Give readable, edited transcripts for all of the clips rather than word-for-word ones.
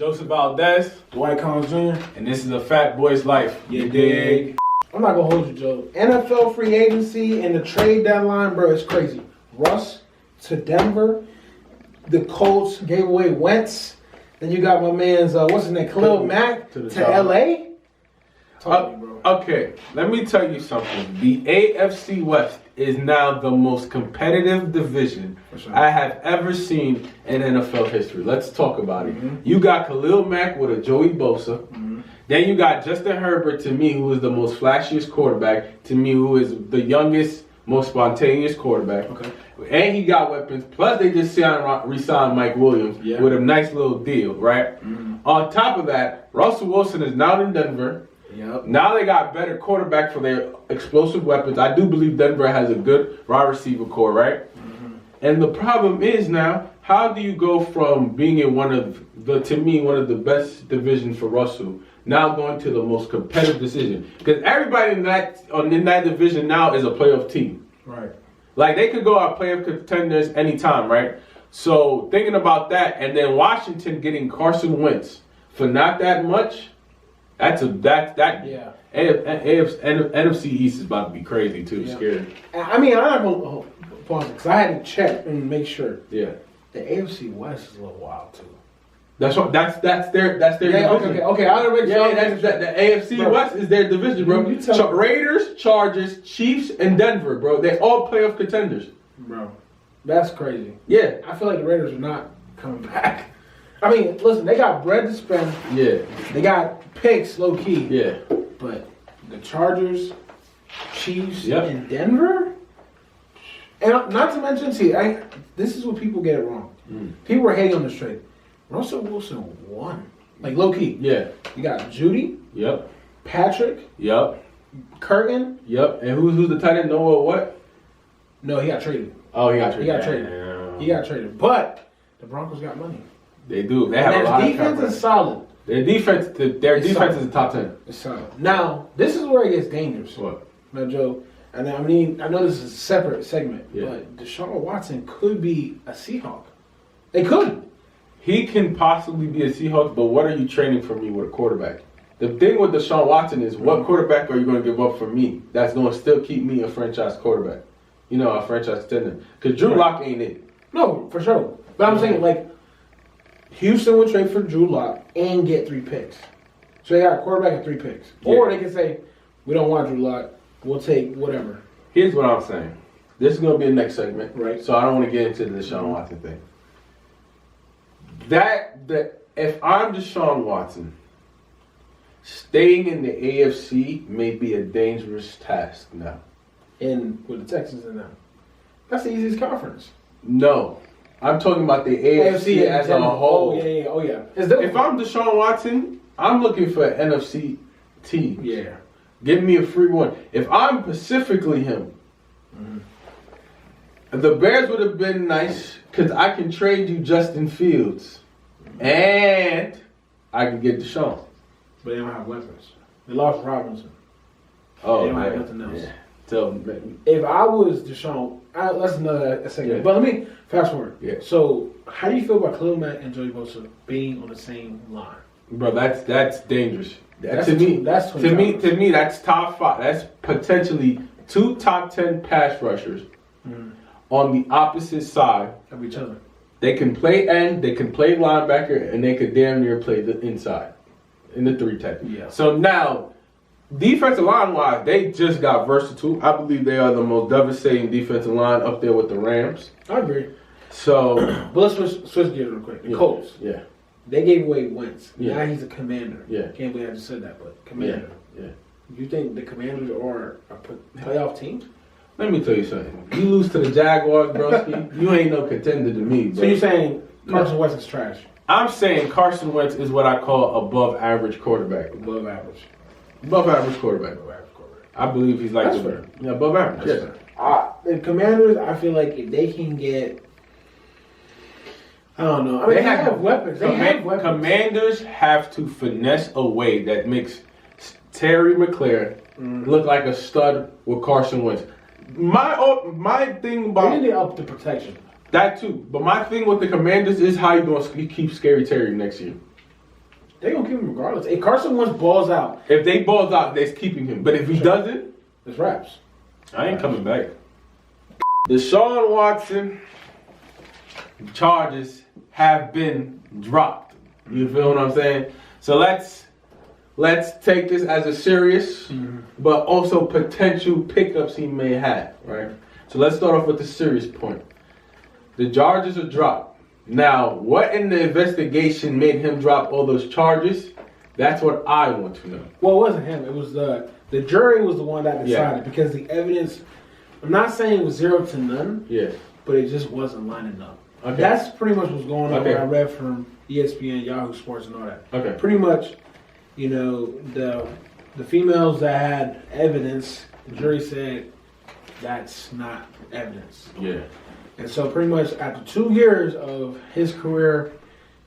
Joseph Valdez, Dwight Collins Jr. and this is a Fat Boy's Life. You dig? I'm not gonna hold you, Joe. NFL free agency and the trade deadline, bro, it's crazy. Russ to Denver. The Colts gave away Wentz. Then you got my man's what's his name, Khalil Mack to LA. Talk to me, bro. Okay, let me tell you something. The AFC West is now the most competitive division I have ever seen in NFL history. Let's talk about it. You got Khalil Mack with a Joey Bosa. Then you got Justin Herbert, to me, who is the most flashiest quarterback. To me, who is the youngest, most spontaneous quarterback. Okay. And he got weapons. Plus, they just re-signed Mike Williams with a nice little deal, right? On top of that, Russell Wilson is now in Denver. Yep. Now they got better quarterback for their explosive weapons. I do believe Denver has a good wide receiver core, right? And the problem is now, how do you go from being in one of the best divisions for Russell, now going to the most competitive decision? Because everybody in that division now is a playoff team. Right. Like, they could go out playoff contenders anytime, right? So thinking about that, and then Washington getting Carson Wentz for not that much. NFC East is about to be crazy too. Yeah. Scary. I mean, I'm not gonna pause it because I had to check and make sure. Yeah. The AFC West is a little wild too. That's their division. Okay. I already The AFC West is their division, bro. Raiders, Chargers, Chiefs, and Denver, bro. They all playoff contenders. Bro, that's crazy. Yeah. I feel like the Raiders are not coming back. I mean, listen, they got bread to spend. Yeah. They got picks, low key. Yeah. But the Chargers, Chiefs, and Denver? And not to mention, this is what people get it wrong. People were hating on this trade. Russell Wilson won. Like, low key. Yeah. You got Judy. Yep. Patrick. Yep. Kurgan. Yep. And who's the tight end? Noah what? No, he got traded. Oh, he got traded. He got traded. But the Broncos got money. They do. They have a lot of defense is solid. Their defense is top 10. It's solid. Now, this is where it gets dangerous. What? Now, Joe, and I know this is a separate segment, but Deshaun Watson could be a Seahawk. They could. He can possibly be a Seahawk, but what are you trading for me with a quarterback? The thing with Deshaun Watson is, what quarterback are you going to give up for me that's going to still keep me a franchise quarterback? You know, a franchise contender. Because Drew Lock ain't it. No, for sure. But I'm saying, like, Houston would trade for Drew Lock and get 3 picks. So they got a quarterback and 3 picks. Or they can say, we don't want Drew Lock. We'll take whatever. Here's what I'm saying. This is going to be the next segment. Right. So I don't want to get into the Deshaun Watson thing. If I'm Deshaun Watson, staying in the AFC may be a dangerous task now. And with the Texans in them. That's the easiest conference. No. I'm talking about the AFC as a whole. Oh, yeah. If I'm Deshaun Watson, I'm looking for an NFC team. Yeah. Give me a free one. If I'm specifically him, the Bears would have been nice because I can trade you Justin Fields and I can get Deshaun. But they don't have weapons. They lost Robinson. Oh, they don't have nothing else. Yeah. So, if I was Deshaun, that's another segment. Yeah. But let me fast forward. Yeah. So, how do you feel about Khalil Mack and Joey Bosa being on the same line? Bro, that's dangerous. To me, that's top 5. That's potentially 2 top 10 pass rushers on the opposite side of each other. They can play end, they can play linebacker, and they could damn near play the inside in the 3-tech. Yeah. So now, defensive line-wise, they just got versatile. I believe they are the most devastating defensive line up there with the Rams. I agree. So, but let's switch gears real quick. The Colts. Yeah. They gave away Wentz. Yeah. Now he's a commander. Yeah. Can't believe I just said that, but commander. Yeah. You think the Commanders are a playoff team? Let me tell you something. You lose to the Jaguars, broski, you ain't no contender to me, bro. So you're saying Carson Wentz is trash? I'm saying Carson Wentz is what I call above average quarterback. Above average. Above average quarterback. I believe he's like above average. Yes. The Commanders, I feel like if they can get, I don't know. I mean, they have weapons. Commanders have to finesse a way that makes Terry McLaurin look like a stud with Carson Wentz. My thing about they need to up the protection. That too, but my thing with the Commanders is how you gonna keep Scary Terry next year. They gonna keep him regardless. If Carson Wentz balls out, If they balls out, they're keeping him. But if he doesn't, it's raps. I ain't coming back. Deshaun Watson charges have been dropped. You feel what I'm saying? So let's take this as a serious, but also potential pickups he may have, right? So let's start off with the serious point. The charges are dropped. Now, what in the investigation made him drop all those charges? That's what I want to know. Well, it wasn't him. It was the jury was the one that decided because the evidence. I'm not saying it was 0 to none. Yeah. But it just wasn't lining up. Okay. That's pretty much what's going on. Okay. What I read from ESPN, Yahoo Sports, and all that. Okay. Pretty much, the females that had evidence, the jury said that's not evidence. Yeah. And so pretty much after 2 years of his career,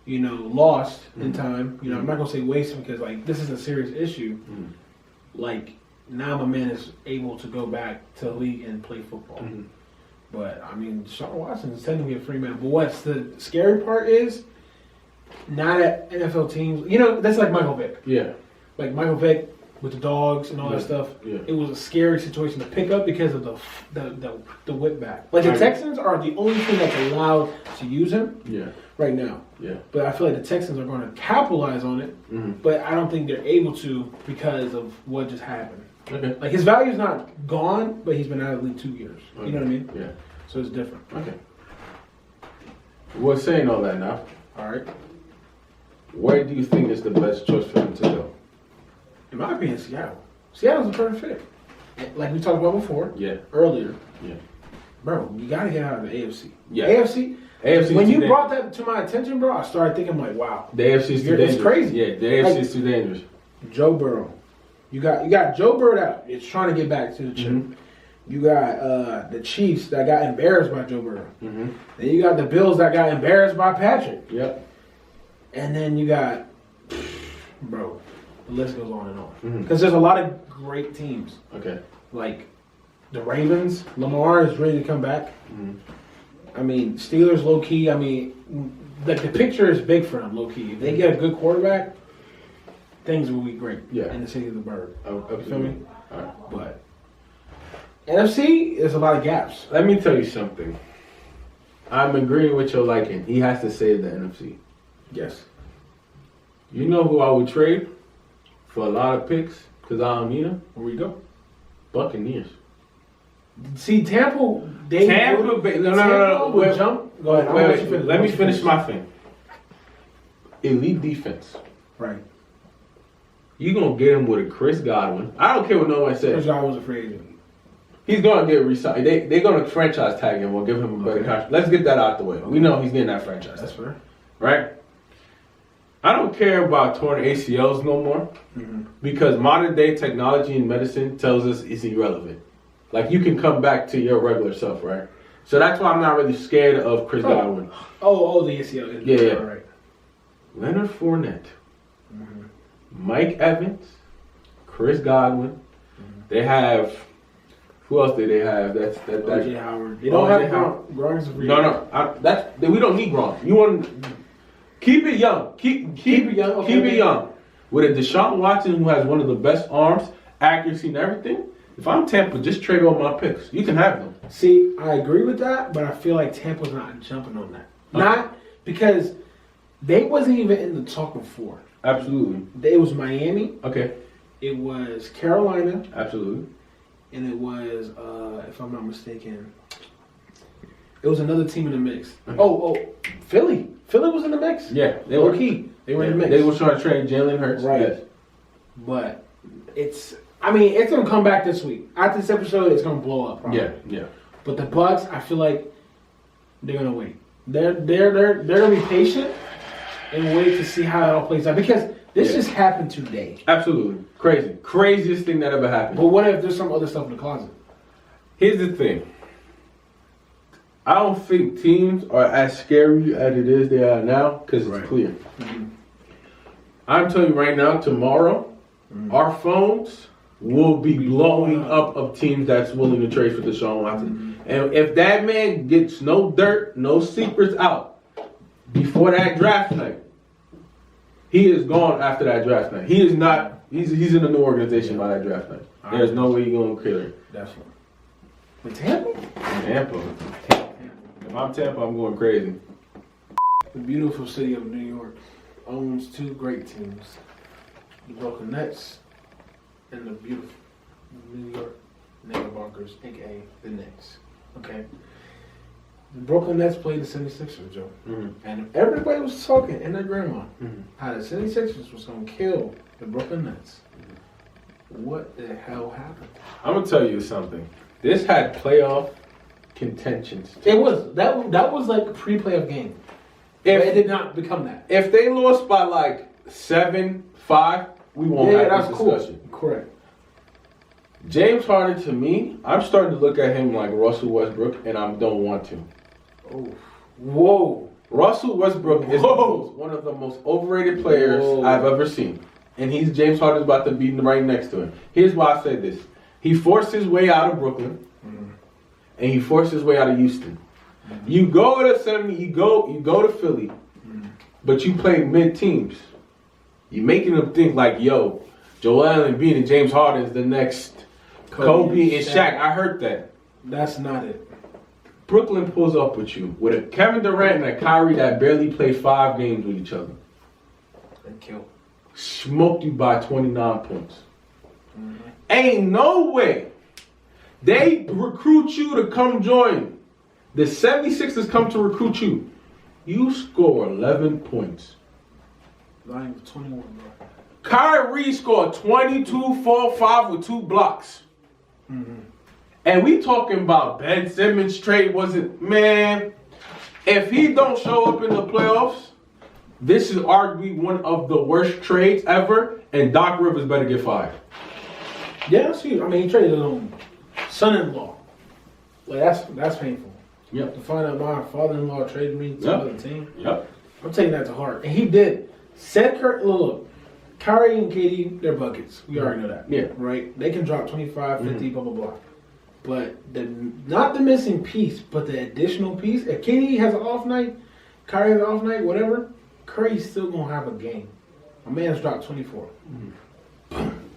lost in time, I'm not going to say wasted because, this is a serious issue. Now my man is able to go back to the league and play football. But, Deshaun Watson is technically a free man. But what's the scary part is, now that NFL teams, that's like Michael Vick. Yeah. Like Michael Vick with the dogs and all that stuff. Yeah. It was a scary situation to pick up because of the whip back. Like the Texans are the only team that's allowed to use him right now. Yeah. But I feel like the Texans are going to capitalize on it. But I don't think they're able to because of what just happened. Okay. Like his value is not gone, but he's been out of the league 2 years. Okay. You know what I mean? Yeah. So it's different. Okay. We're saying all that now. All right. Where do you think is the best choice for him to go? In my opinion, Seattle. Seattle's a perfect fit. Like we talked about before. Yeah. Earlier. Yeah. Bro, you gotta get out of the AFC. Yeah. AFC. When you brought that to my attention, bro, I started thinking like, wow. The AFC is too dangerous. It's crazy. Yeah, the AFC is too dangerous. Joe Burrow. You got Joe Burrow out. It's trying to get back to the chip. You got the Chiefs that got embarrassed by Joe Burrow. Then you got the Bills that got embarrassed by Patrick. Yep. And then you got, bro, the list goes on and on. Because there's a lot of great teams. Okay. Like the Ravens, Lamar is ready to come back. Steelers low key. The picture is big for them low key. If they get a good quarterback, things will be great. Yeah. In the city of the bird. You feel me? All right. But NFC, there's a lot of gaps. Let me tell you something. I'm agreeing with your liking. He has to save the NFC. Yes. You know who I would trade for a lot of picks because I don't need them? Where we go? Buccaneers. See, Tampa Bay. No. Wait, jump. Go ahead. Let me finish my thing. Elite defense. Right. You're going to get him with a Chris Godwin. I don't care what no one says. Chris Godwin's a free agent. He's going to get re-signed. They're going to franchise tag him or give him a better contract. Let's get that out the way. We know he's getting that franchise. That's fair. Right? I don't care about torn ACLs no more because modern day technology and medicine tells us it's irrelevant. Like you can come back to your regular self, right? So that's why I'm not really scared of Chris Godwin. Oh, the ACL. Yeah. All right. Leonard Fournette, Mike Evans, Chris Godwin. They have. Who else did they have? That's O.J. Howard. They don't have Gronk. No. We don't need Gronk. You want keep it young. Keep it young. Okay, keep it young. With a Deshaun Watson who has one of the best arms, accuracy, and everything. If I'm Tampa, just trade all my picks. You can have them. See, I agree with that, but I feel like Tampa's not jumping on that. Okay. Not because they wasn't even in the talk before. Absolutely. It was Miami. Okay. It was Carolina. Absolutely. And it was, if I'm not mistaken, it was another team in the mix. Okay. Philly. Philly was in the mix. Yeah. They were key. They were in the mix. They were trying to trade Jalen Hurts. Right. Yes. But it's going to come back this week. After this episode, it's going to blow up. Probably. Yeah. But the Bucks, I feel like they're going to wait. They're going to be patient and wait to see how it all plays out. Because this just happened today. Absolutely. Crazy. Craziest thing that ever happened. But what if there's some other stuff in the closet? Here's the thing. I don't think teams are as scary as it is they are now because it's clear. I'm telling you right now, tomorrow, our phones will be blowing up of teams that's willing to trade for Deshaun Watson. And if that man gets no dirt, no secrets out before that draft night, He is gone after that draft night. He is not. He's in a new organization by that draft night. There's no way he's going to kill it. Definitely. With Tampa? Tampa. If I'm Tampa, I'm going crazy. The beautiful city of New York owns two great teams. The Brooklyn Nets and the beautiful New York Knickerbockers, a.k.a. the Knicks. Okay? The Brooklyn Nets played the 76ers, Joe. Mm-hmm. And everybody was talking, and their grandma, how the 76ers was going to kill the Brooklyn Nets. What the hell happened? I'm going to tell you something. This had playoff contentions. It was. That was like a pre-playoff game. It did not become that. If they lost by like 7-5, we won't have this discussion. Cool. Correct. James Harden, to me, I'm starting to look at him like Russell Westbrook, and I don't want to. Oh, whoa! Russell Westbrook is one of the most overrated players I've ever seen, and James Harden's about to be right next to him. Here's why I say this: he forced his way out of Brooklyn, and he forced his way out of Houston. You go to 70, you go to Philly, but you play mid teams. You're making them think like, yo, Joel Embiid and James Harden is the next Kobe and Shaq. I heard that. That's not it. Brooklyn pulls up with you with a Kevin Durant and a Kyrie that barely played 5 games with each other. And kill. Smoked you by 29 points. Ain't no way they recruit you to come join. The 76ers come to recruit you. You score 11 points. Lying for 21, bro. Kyrie scored 22, 4, 5 with 2 blocks. And we talking about Ben Simmons trade wasn't, man, if he don't show up in the playoffs, this is arguably one of the worst trades ever, and Doc Rivers better get fired. Yeah, I see. I mean, he traded his own son-in-law. Like, that's painful. Yep. To find out my father-in-law traded me to another team. Yep. I'm taking that to heart. And he did. Said Kurt, look, Kyrie and KD, they're buckets. We already know that. Yeah. Right? They can drop 25, 50, blah, blah, blah. But not the missing piece, but the additional piece. If KD has an off night, Kyrie has an off night, whatever, Curry's still going to have a game. My man's dropped 24.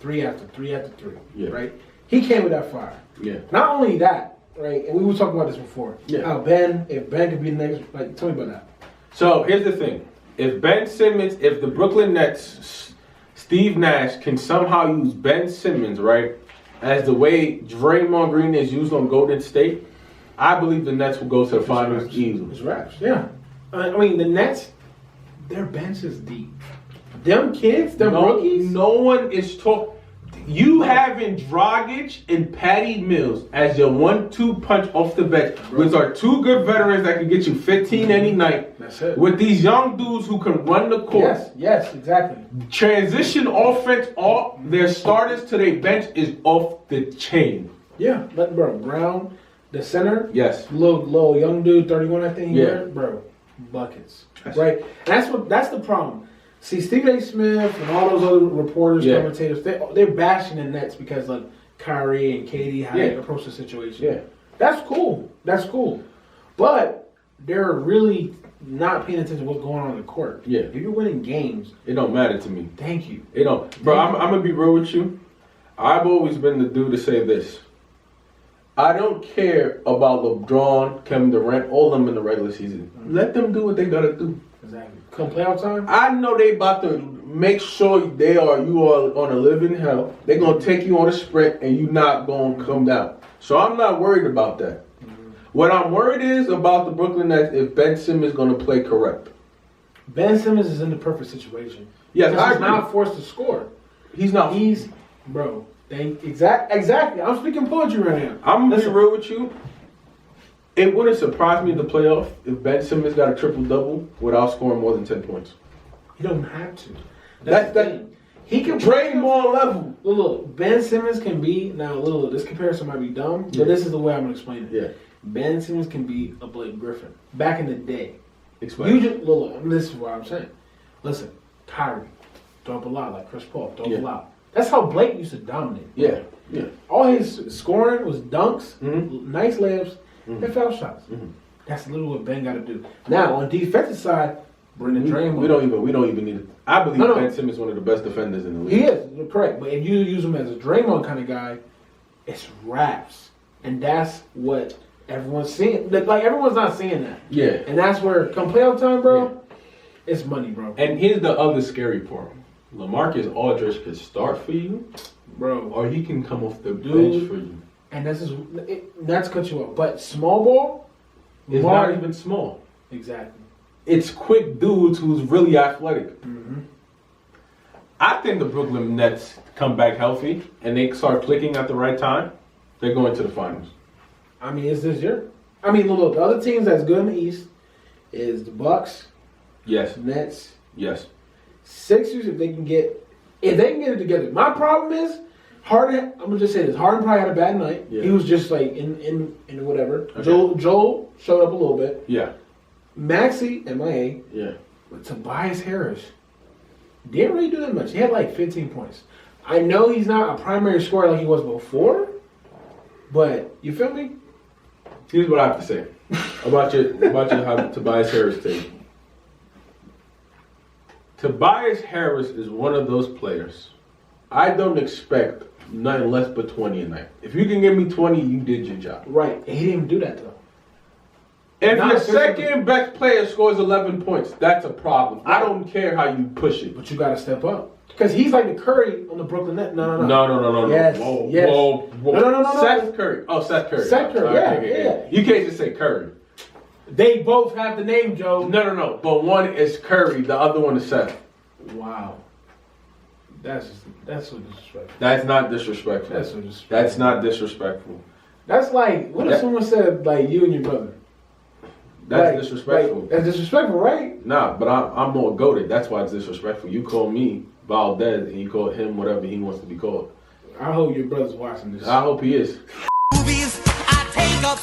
3 after 3 after 3. Yeah. Right? He came with that fire. Yeah. Not only that, right? And we were talking about this before. Yeah. How if Ben could be the next, like, tell me about that. So here's the thing. If the Brooklyn Nets, Steve Nash can somehow use Ben Simmons, right, as the way Draymond Green is used on Golden State, I believe the Nets will go to the finals easily. It's raps, yeah. I mean, the Nets, their bench is deep. Them kids, them rookies. No one is talking. You having Dragic and Patty Mills as your 1-2 punch off the bench, which are 2 good veterans that can get you 15 any night. That's it. With these young dudes who can run the court. Yes, exactly. Transition offense, all their starters to their bench is off the chain. Yeah, but bro, Brown, the center. Yes. Little young dude, 31, I think. Yeah. Bro, buckets. Right? That's the problem. See, Stephen A. Smith and all those other reporters, commentators, they're bashing the Nets because of Kyrie and KD, how they approach the situation. Yeah. That's cool. But they're really not paying attention to what's going on in the court. Yeah. If you're winning games, it don't matter to me. Thank you. It don't. Bro, I'm going to be real with you. I've always been the dude to say this. I don't care about LeBron, Kevin Durant, all of them in the regular season. Let them do what they got to do. Exactly. Come playoff time? I know they about to make sure you are on a living hell. They're going to take you on a sprint and you not going to come down. So I'm not worried about that. What I'm worried is about the Brooklyn Nets if Ben Simmons is going to play correct. Ben Simmons is in the perfect situation. Yes, he's not forced to score. He's not. Bro. Exactly. I'm speaking poetry right now. I'm going to be real with you. It wouldn't surprise me in the playoff if Ben Simmons got a triple-double without scoring more than 10 points. He don't have to. That's the thing. He can trade more level. Look, Ben Simmons can be, now, this comparison might be dumb, but this is the way I'm going to explain it. Yeah. Ben Simmons can be a Blake Griffin. Back in the day. Explain. This is what I'm saying. Listen, Kyrie, throw up a lot, like Chris Paul, throw up a lot. That's how Blake used to dominate. Yeah. All his scoring was dunks, nice layups, and foul shots. That's literally what Ben got to do. Now, on the defensive side, Bring the Draymond. We don't even need it. I believe Ben Simmons is one of the best defenders in the league. He is, correct. But if you use him as a Draymond kind of guy, it's raps. And that's what everyone's seeing. Like, everyone's not seeing that. Yeah. And that's where, come playoff time, bro, it's money, bro. And here's the other scary part. LaMarcus Aldridge could start for you, bro, or he can come off the bench for you. And that's cut you off. But small ball is not even small. Exactly. It's quick dudes who's really athletic. Mm-hmm. I think the Brooklyn Nets come back healthy and they start clicking at the right time. They're going to the finals. I mean, is this year? I mean, look, the other teams that's good in the East is the Bucks. Yes. Nets. Yes. Sixers, if they can get it together. My problem is Harden. I'm gonna just say this: Harden probably had a bad night. Yeah. He was just like in whatever. Okay. Joel showed up a little bit. Yeah. Maxey, MIA. Yeah. But Tobias Harris didn't really do that much. He had like 15 points. I know he's not a primary scorer like he was before, but you feel me? Here's what I have to say about your Tobias Harris take. Tobias Harris is one of those players. I don't expect nothing less but 20 a night. If you can give me 20, you did your job. Right. He didn't even do that, though. If your second best player scores 11 points, that's a problem. I don't care how you push it. But you got to step up. Because he's like the Curry on the Brooklyn Nets. No. Yes. Yes. Whoa. No. Seth Curry. Oh, Seth Curry. Seth Curry, yeah. You can't just say Curry. They both have the name, Joe. No. But one is Curry, the other one is Seth. Wow. That's so disrespectful. That's not disrespectful. That's so disrespectful. That's not disrespectful. That's like, what if someone said, like, you and your brother? That's disrespectful. That's disrespectful, right? Nah, but I'm more goated. That's why it's disrespectful. You call me Valdez and you call him whatever he wants to be called. I hope your brother's watching this. I hope he is. Movies, I take up